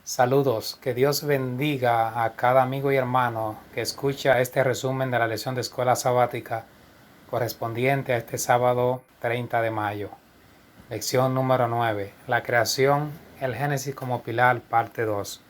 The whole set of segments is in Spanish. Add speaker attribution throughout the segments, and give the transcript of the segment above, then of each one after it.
Speaker 1: Saludos, que Dios bendiga a cada amigo y hermano que escucha este resumen de la lección de escuela sabática correspondiente a este sábado 30 de mayo. Lección número 9. La creación, el Génesis como pilar, parte 2.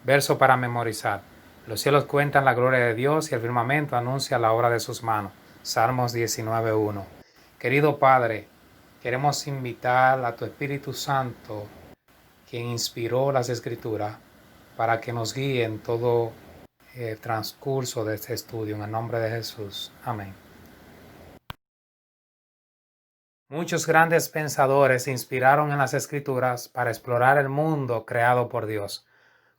Speaker 1: Verso para memorizar. Los cielos cuentan la gloria de Dios y el firmamento anuncia la obra de sus manos. Salmos 19:1. Querido Padre, queremos invitar a tu Espíritu Santo, quien inspiró las Escrituras, para que nos guíe en todo el transcurso de este estudio. En el nombre de Jesús. Amén. Muchos grandes pensadores se inspiraron en las Escrituras para explorar el mundo creado por Dios.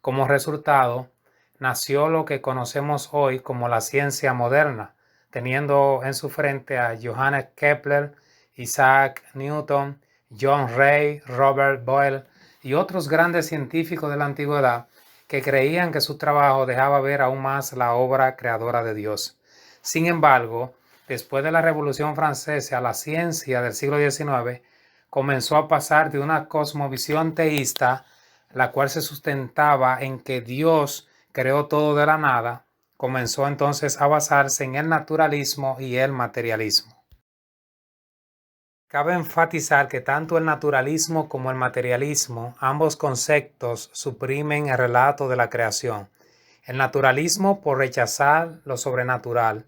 Speaker 1: Como resultado, nació lo que conocemos hoy como la ciencia moderna, teniendo en su frente a Johannes Kepler, Isaac Newton, John Ray, Robert Boyle y otros grandes científicos de la antigüedad que creían que su trabajo dejaba ver aún más la obra creadora de Dios. Sin embargo, después de la Revolución Francesa, la ciencia del siglo XIX comenzó a pasar de una cosmovisión teísta, la cual se sustentaba en que Dios creó todo de la nada, comenzó entonces a basarse en el naturalismo y el materialismo. Cabe enfatizar que tanto el naturalismo como el materialismo, ambos conceptos, suprimen el relato de la creación. El naturalismo por rechazar lo sobrenatural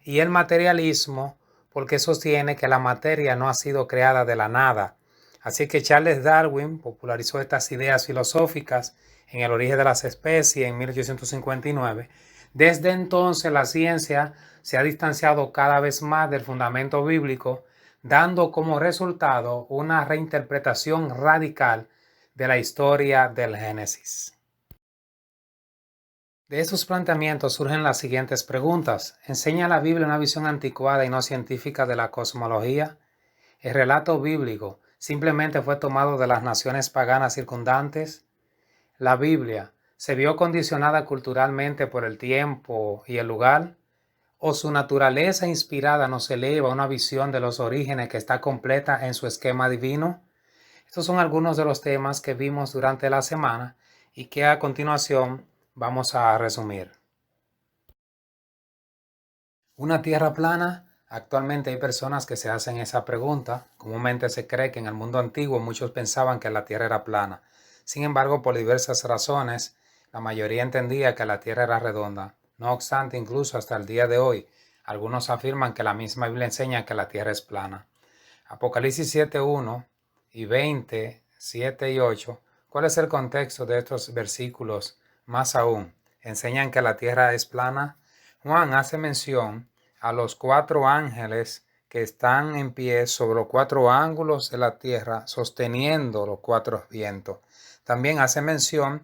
Speaker 1: y el materialismo porque sostiene que la materia no ha sido creada de la nada. Así que Charles Darwin popularizó estas ideas filosóficas en El origen de las especies en 1859. Desde entonces la ciencia se ha distanciado cada vez más del fundamento bíblico, dando como resultado una reinterpretación radical de la historia del Génesis. De esos planteamientos surgen las siguientes preguntas. ¿Enseña la Biblia una visión anticuada y no científica de la cosmología? ¿El relato bíblico simplemente fue tomado de las naciones paganas circundantes? ¿La Biblia se vio condicionada culturalmente por el tiempo y el lugar? ¿O su naturaleza inspirada nos eleva a una visión de los orígenes que está completa en su esquema divino? Estos son algunos de los temas que vimos durante la semana y que a continuación vamos a resumir. ¿Una tierra plana? Actualmente hay personas que se hacen esa pregunta. Comúnmente se cree que en el mundo antiguo muchos pensaban que la tierra era plana. Sin embargo, por diversas razones, la mayoría entendía que la tierra era redonda. No obstante, incluso hasta el día de hoy, algunos afirman que la misma Biblia enseña que la tierra es plana. Apocalipsis 7:1 y 20, 7 y 8. ¿Cuál es el contexto de estos versículos? Más aún, ¿enseñan que la tierra es plana? Juan hace mención a los 4 ángeles que están en pie sobre los 4 ángulos de la tierra, sosteniendo los 4 vientos. También hace mención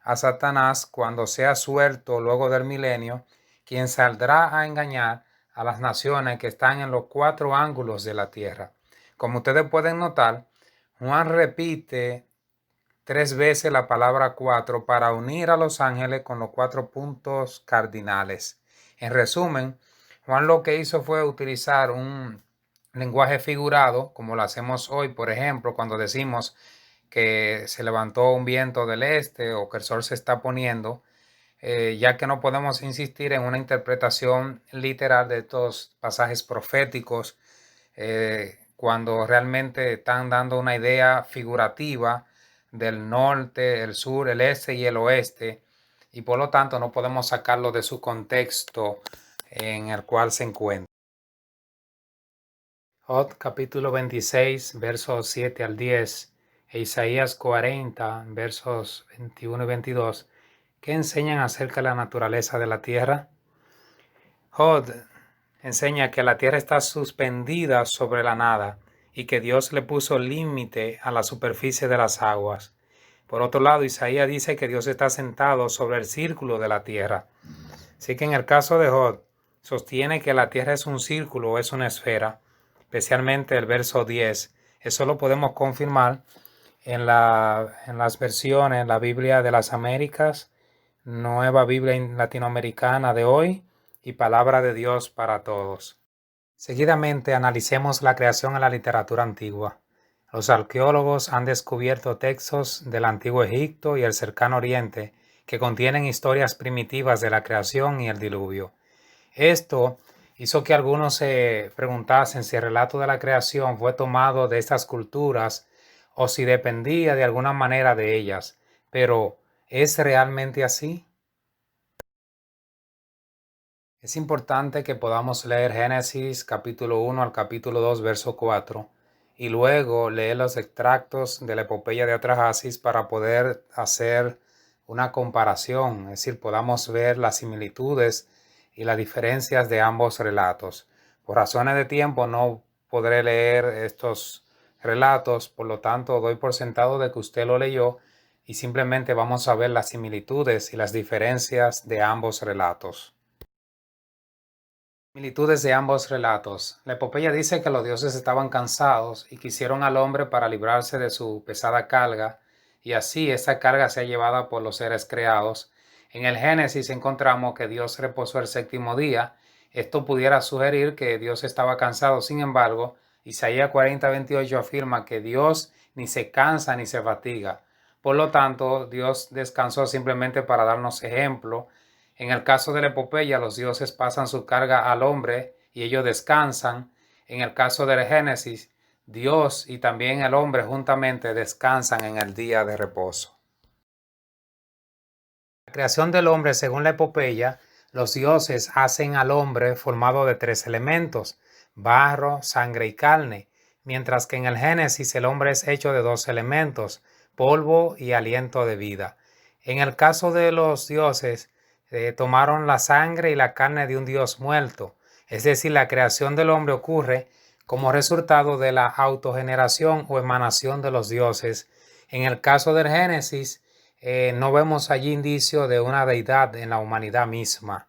Speaker 1: a Satanás cuando sea suelto luego del milenio, quien saldrá a engañar a las naciones que están en los 4 ángulos de la tierra. Como ustedes pueden notar, Juan repite 3 veces la palabra 4 para unir a los ángeles con los 4 puntos cardinales. En resumen, Juan lo que hizo fue utilizar un lenguaje figurado, como lo hacemos hoy, por ejemplo, cuando decimos que se levantó un viento del este o que el sol se está poniendo, ya que no podemos insistir en una interpretación literal de estos pasajes proféticos, cuando realmente están dando una idea figurativa del norte, el sur, el este y el oeste, y por lo tanto no podemos sacarlo de su contexto en el cual se encuentra. Job capítulo 26, versos 7 al 10, e Isaías 40, versos 21 y 22, que enseñan acerca de la naturaleza de la tierra. Job enseña que la tierra está suspendida sobre la nada y que Dios le puso límite a la superficie de las aguas. Por otro lado, Isaías dice que Dios está sentado sobre el círculo de la tierra. Así que en el caso de Job, sostiene que la tierra es un círculo o es una esfera, especialmente el verso 10. Eso lo podemos confirmar en las versiones, la Biblia de las Américas, Nueva Biblia Latinoamericana de hoy y Palabra de Dios para todos. Seguidamente analicemos la creación en la literatura antigua. Los arqueólogos han descubierto textos del Antiguo Egipto y el Cercano Oriente que contienen historias primitivas de la creación y el diluvio. Esto hizo que algunos se preguntasen si el relato de la creación fue tomado de estas culturas o si dependía de alguna manera de ellas. Pero, ¿es realmente así? Es importante que podamos leer Génesis capítulo 1 al capítulo 2 verso 4 y luego leer los extractos de la epopeya de Atrahasis para poder hacer una comparación, es decir, podamos ver las similitudes y las diferencias de ambos relatos. Por razones de tiempo no podré leer estos relatos, por lo tanto doy por sentado de que usted lo leyó y simplemente vamos a ver las similitudes y las diferencias de ambos relatos. Similitudes de ambos relatos. La epopeya dice que los dioses estaban cansados y quisieron al hombre para librarse de su pesada carga, y así esa carga sea llevada por los seres creados. En el Génesis encontramos que Dios reposó el séptimo día. Esto pudiera sugerir que Dios estaba cansado. Sin embargo, Isaías 40:28 afirma que Dios ni se cansa ni se fatiga. Por lo tanto, Dios descansó simplemente para darnos ejemplo. En el caso de la epopeya, los dioses pasan su carga al hombre y ellos descansan. En el caso del Génesis, Dios y también el hombre juntamente descansan en el día de reposo. La creación del hombre, según la epopeya, los dioses hacen al hombre formado de 3 elementos, barro, sangre y carne, mientras que en el Génesis el hombre es hecho de 2 elementos, polvo y aliento de vida. En el caso de los dioses, tomaron la sangre y la carne de un dios muerto, es decir, la creación del hombre ocurre como resultado de la autogeneración o emanación de los dioses. En el caso del Génesis, no vemos allí indicio de una deidad en la humanidad misma.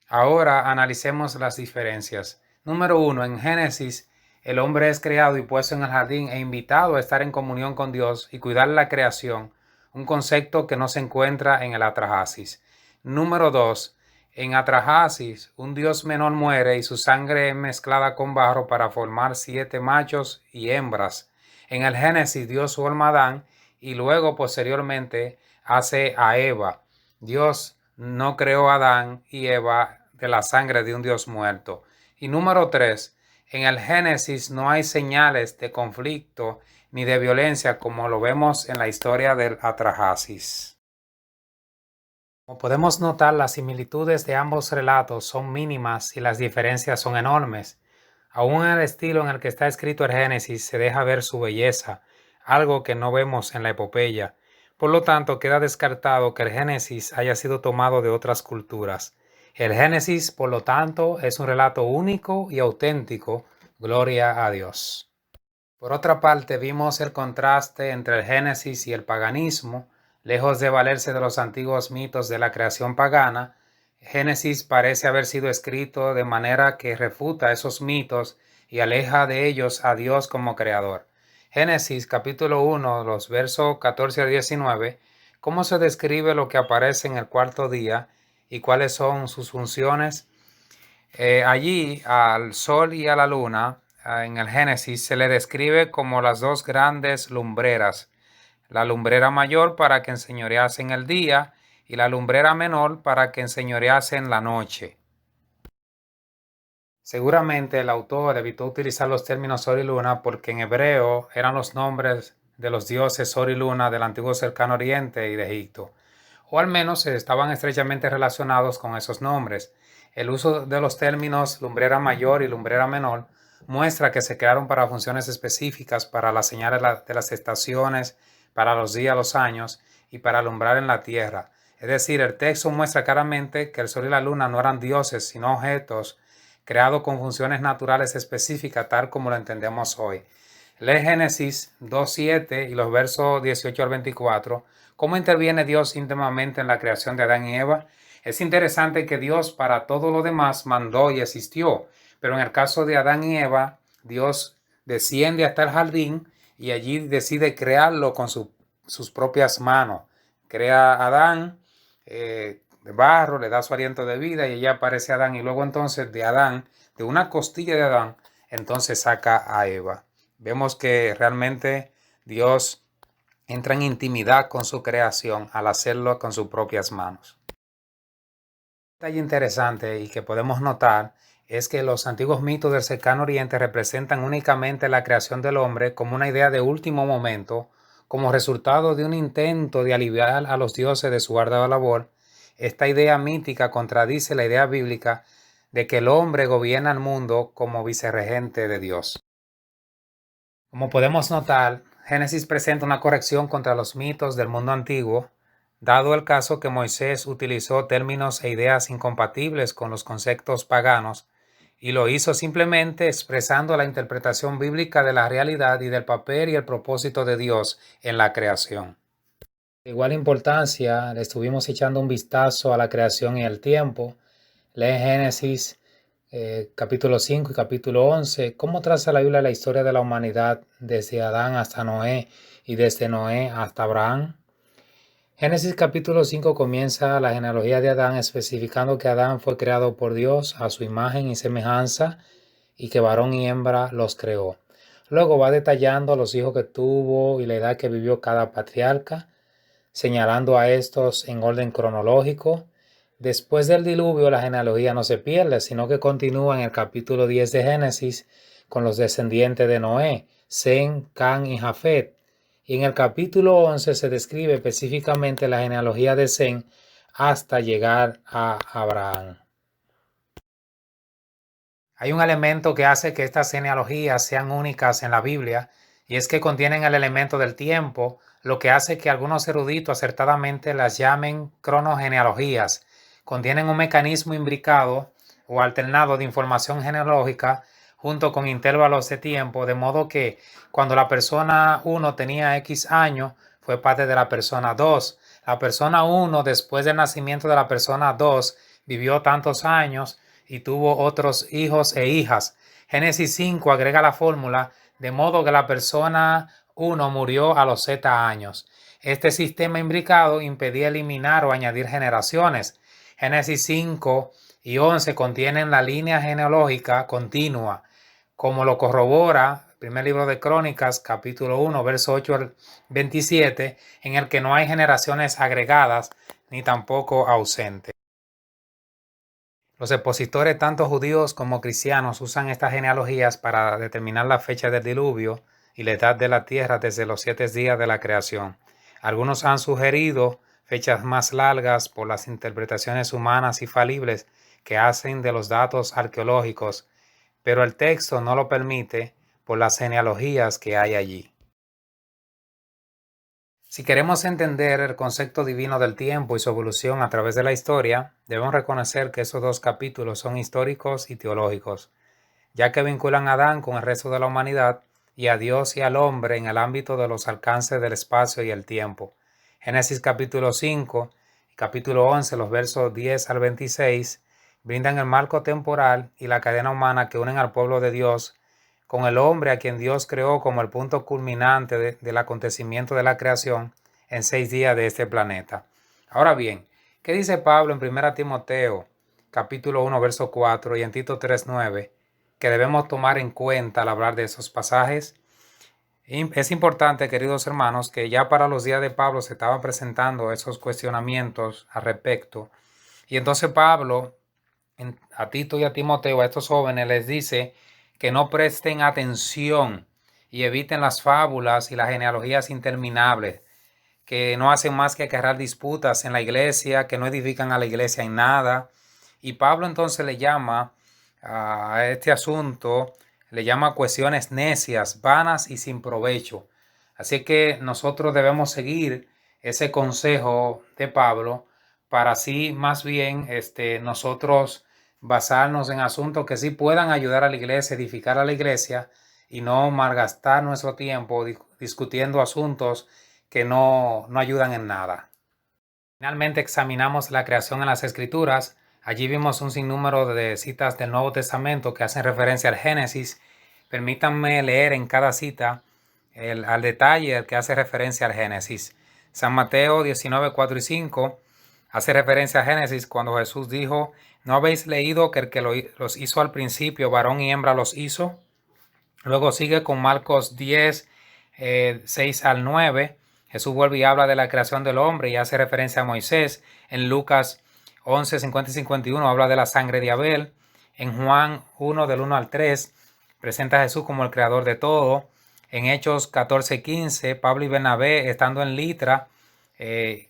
Speaker 1: Ahora analicemos las diferencias. Número 1. En Génesis, el hombre es creado y puesto en el jardín e invitado a estar en comunión con Dios y cuidar la creación, un concepto que no se encuentra en el Atrahasis. Número 2. En Atrahasis, un dios menor muere y su sangre es mezclada con barro para formar 7 machos y hembras. En el Génesis, Dios forma a Adán y luego posteriormente hace a Eva. Dios no creó a Adán y Eva de la sangre de un Dios muerto. Y número 3, en el Génesis no hay señales de conflicto ni de violencia como lo vemos en la historia del Atrahasis. Como podemos notar, las similitudes de ambos relatos son mínimas y las diferencias son enormes. Aún en el estilo en el que está escrito el Génesis se deja ver su belleza, algo que no vemos en la epopeya. Por lo tanto, queda descartado que el Génesis haya sido tomado de otras culturas. El Génesis, por lo tanto, es un relato único y auténtico. Gloria a Dios. Por otra parte, vimos el contraste entre el Génesis y el paganismo. Lejos de valerse de los antiguos mitos de la creación pagana, Génesis parece haber sido escrito de manera que refuta esos mitos y aleja de ellos a Dios como creador. Génesis capítulo 1, los versos 14 al 19, cómo se describe lo que aparece en el cuarto día y cuáles son sus funciones. Allí al sol y a la luna, en el Génesis, se le describe como las dos grandes lumbreras. La lumbrera mayor para que enseñorease en el día y la lumbrera menor para que enseñorease en la noche. Seguramente el autor evitó utilizar los términos sol y luna porque en hebreo eran los nombres de los dioses sol y luna del antiguo cercano oriente y de Egipto, o al menos estaban estrechamente relacionados con esos nombres. El uso de los términos lumbrera mayor y lumbrera menor muestra que se crearon para funciones específicas, para las señales de las estaciones, para los días, los años y para alumbrar en la tierra. Es decir, el texto muestra claramente que el sol y la luna no eran dioses, sino objetos creados con funciones naturales específicas, tal como lo entendemos hoy. Lee Génesis 2:7 y los versos 18 al 24. ¿Cómo interviene Dios íntimamente en la creación de Adán y Eva? Es interesante que Dios para todo lo demás mandó y existió, pero en el caso de Adán y Eva, Dios desciende hasta el jardín y allí decide crearlo con sus propias manos. Crea a Adán de barro, le da su aliento de vida y allá aparece Adán y luego entonces de Adán, de una costilla de Adán, entonces saca a Eva. Vemos que realmente Dios entra en intimidad con su creación al hacerlo con sus propias manos. Un detalle interesante y que podemos notar es que los antiguos mitos del cercano oriente representan únicamente la creación del hombre como una idea de último momento, como resultado de un intento de aliviar a los dioses de su ardua labor. Esta idea mítica contradice la idea bíblica de que el hombre gobierna el mundo como vicerregente de Dios. Como podemos notar, Génesis presenta una corrección contra los mitos del mundo antiguo, dado el caso que Moisés utilizó términos e ideas incompatibles con los conceptos paganos, y lo hizo simplemente expresando la interpretación bíblica de la realidad y del papel y el propósito de Dios en la creación. De igual importancia, le estuvimos echando un vistazo a la creación y el tiempo. Lee Génesis capítulo 5 y capítulo 11, cómo traza la Biblia la historia de la humanidad desde Adán hasta Noé y desde Noé hasta Abraham. Génesis capítulo 5 comienza la genealogía de Adán especificando que Adán fue creado por Dios a su imagen y semejanza y que varón y hembra los creó. Luego va detallando los hijos que tuvo y la edad que vivió cada patriarca, señalando a estos en orden cronológico. Después del diluvio, la genealogía no se pierde, sino que continúa en el capítulo 10 de Génesis con los descendientes de Noé, Sem, Can y Jafet. Y en el capítulo 11 se describe específicamente la genealogía de Sem hasta llegar a Abraham. Hay un elemento que hace que estas genealogías sean únicas en la Biblia, y es que contienen el elemento del tiempo, lo que hace que algunos eruditos acertadamente las llamen cronogenealogías. Contienen un mecanismo imbricado o alternado de información genealógica junto con intervalos de tiempo, de modo que cuando la persona 1 tenía X años, fue parte de la persona 2. La persona 1, después del nacimiento de la persona 2, vivió tantos años y tuvo otros hijos e hijas. Génesis 5 agrega la fórmula, de modo que la persona 1 murió a los Z años. Este sistema imbricado impedía eliminar o añadir generaciones. Génesis 5 y 11 contienen la línea genealógica continua, como lo corrobora el primer libro de Crónicas, capítulo 1, verso 8 al 27, en el que no hay generaciones agregadas ni tampoco ausentes. Los expositores, tanto judíos como cristianos, usan estas genealogías para determinar la fecha del diluvio y la edad de la tierra desde los 7 días de la creación. Algunos han sugerido fechas más largas por las interpretaciones humanas y falibles que hacen de los datos arqueológicos, pero el texto no lo permite por las genealogías que hay allí. Si queremos entender el concepto divino del tiempo y su evolución a través de la historia, debemos reconocer que esos dos capítulos son históricos y teológicos, ya que vinculan a Adán con el resto de la humanidad y a Dios y al hombre en el ámbito de los alcances del espacio y el tiempo. Génesis capítulo 5 y capítulo 11, los versos 10 al 26, brindan el marco temporal y la cadena humana que unen al pueblo de Dios con el hombre a quien Dios creó como el punto culminante del acontecimiento de la creación en 6 días de este planeta. Ahora bien, ¿qué dice Pablo en 1 Timoteo capítulo 1 verso 4 y en Tito 3:9 que debemos tomar en cuenta al hablar de esos pasajes? Es importante, queridos hermanos, que ya para los días de Pablo se estaban presentando esos cuestionamientos al respecto. Y entonces Pablo a Tito y a Timoteo, a estos jóvenes, les dice que no presten atención y eviten las fábulas y las genealogías interminables, que no hacen más que acarrear disputas en la iglesia, que no edifican a la iglesia en nada. Y Pablo entonces le llama a este asunto, le llama cuestiones necias, vanas y sin provecho. Así que nosotros debemos seguir ese consejo de Pablo para así más bien nosotros basarnos en asuntos que sí puedan ayudar a la iglesia, edificar a la iglesia y no malgastar nuestro tiempo discutiendo asuntos que no ayudan en nada. Finalmente examinamos la creación en las Escrituras. Allí vimos un sinnúmero de citas del Nuevo Testamento que hacen referencia al Génesis. Permítanme leer en cada cita al detalle el que hace referencia al Génesis. San Mateo 19, 4 y 5 hace referencia a Génesis cuando Jesús dijo: ¿No habéis leído que el que los hizo al principio, varón y hembra los hizo? Luego sigue con Marcos 10, 6 al 9. Jesús vuelve y habla de la creación del hombre y hace referencia a Moisés. En Lucas 11, 50 y 51 habla de la sangre de Abel. En Juan 1, del 1 al 3, presenta a Jesús como el creador de todo. En Hechos 14, 15, Pablo y Bernabé, estando en Litra,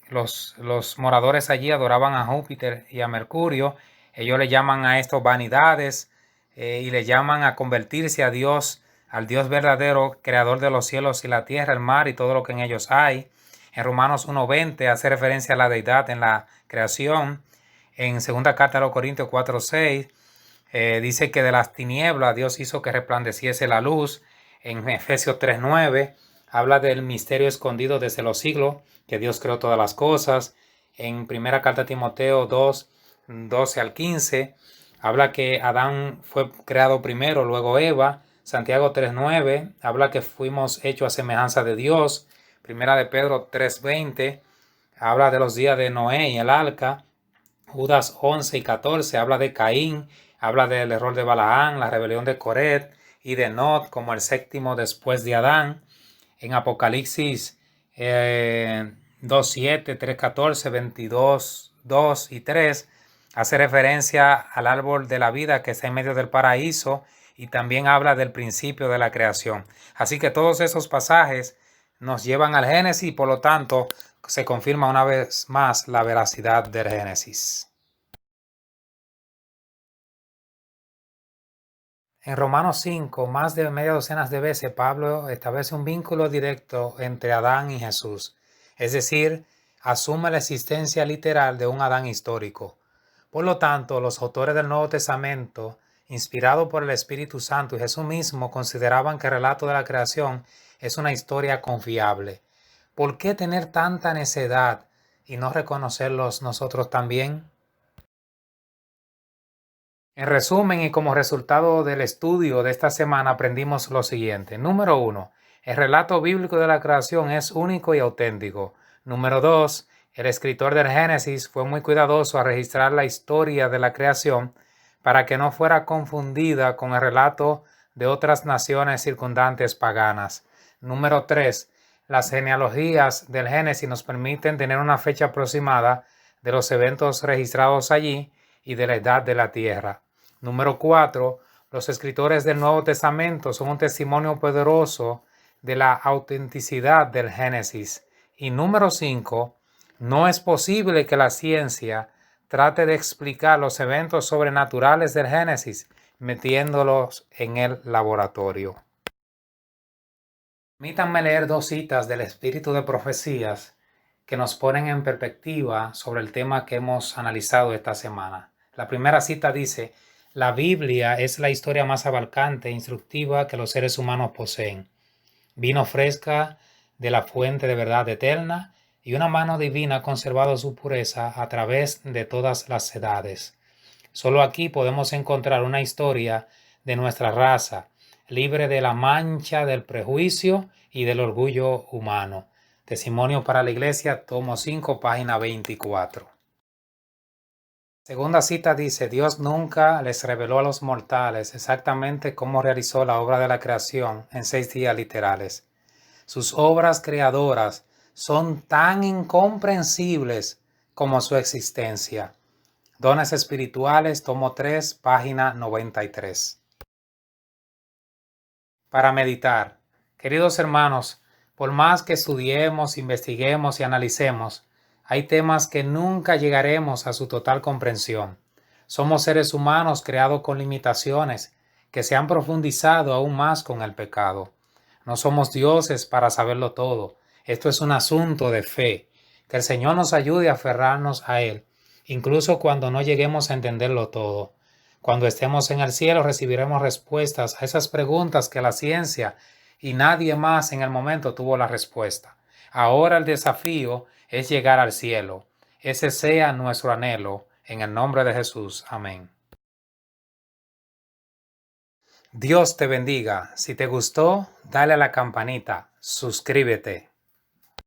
Speaker 1: los moradores allí adoraban a Júpiter y a Mercurio. Ellos le llaman a esto vanidades y le llaman a convertirse a Dios, al Dios verdadero, creador de los cielos y la tierra, el mar y todo lo que en ellos hay. En Romanos 1:20 hace referencia a la deidad en la creación. En segunda carta a los Corintios 4:6 dice que de las tinieblas Dios hizo que resplandeciese la luz. En Efesios 3:9 habla del misterio escondido desde los siglos, que Dios creó todas las cosas. En primera carta a Timoteo 2:12 al 15 habla que Adán fue creado primero, luego Eva. Santiago 3:9 habla que fuimos hechos a semejanza de Dios. Primera de Pedro 3:20 habla de los días de Noé y el arca. Judas 11 y 14 habla de Caín, habla del error de Balaán, la rebelión de Coret y de Not como el séptimo después de Adán. En Apocalipsis 2:7, 3:14, 22, 2 y 3 hace referencia al árbol de la vida que está en medio del paraíso y también habla del principio de la creación. Así que todos esos pasajes nos llevan al Génesis y por lo tanto se confirma una vez más la veracidad del Génesis. En Romanos 5, más de media docena de veces, Pablo establece un vínculo directo entre Adán y Jesús, es decir, asume la existencia literal de un Adán histórico. Por lo tanto, los autores del Nuevo Testamento, inspirados por el Espíritu Santo y Jesús mismo, consideraban que el relato de la creación es una historia confiable. ¿Por qué tener tanta necedad y no reconocerlos nosotros también? En resumen y como resultado del estudio de esta semana aprendimos lo siguiente. Número 1. El relato bíblico de la creación es único y auténtico. Número 2. El escritor del Génesis fue muy cuidadoso a registrar la historia de la creación para que no fuera confundida con el relato de otras naciones circundantes paganas. Número 3. Las genealogías del Génesis nos permiten tener una fecha aproximada de los eventos registrados allí y de la edad de la tierra. Número 4. Los escritores del Nuevo Testamento son un testimonio poderoso de la autenticidad del Génesis. Y número 5. No es posible que la ciencia trate de explicar los eventos sobrenaturales del Génesis metiéndolos en el laboratorio. Permítanme leer dos citas del Espíritu de Profecías que nos ponen en perspectiva sobre el tema que hemos analizado esta semana. La primera cita dice: la Biblia es la historia más abarcante e instructiva que los seres humanos poseen. Vino fresca de la fuente de verdad eterna y una mano divina ha conservado su pureza a través de todas las edades. Solo aquí podemos encontrar una historia de nuestra raza, libre de la mancha del prejuicio y del orgullo humano. Testimonio para la Iglesia, tomo 5, página 24. Segunda cita dice: Dios nunca les reveló a los mortales exactamente cómo realizó la obra de la creación en 6 días literales. Sus obras creadoras son tan incomprensibles como su existencia. Dones espirituales, tomo 3, página 93. Para meditar. Queridos hermanos, por más que estudiemos, investiguemos y analicemos, hay temas que nunca llegaremos a su total comprensión. Somos seres humanos creados con limitaciones que se han profundizado aún más con el pecado. No somos dioses para saberlo todo. Esto es un asunto de fe. Que el Señor nos ayude a aferrarnos a Él, incluso cuando no lleguemos a entenderlo todo. Cuando estemos en el cielo recibiremos respuestas a esas preguntas que la ciencia y nadie más en el momento tuvo la respuesta. Ahora el desafío es llegar al cielo. Ese sea nuestro anhelo. En el nombre de Jesús. Amén. Dios te bendiga. Si te gustó, dale a la campanita. Suscríbete.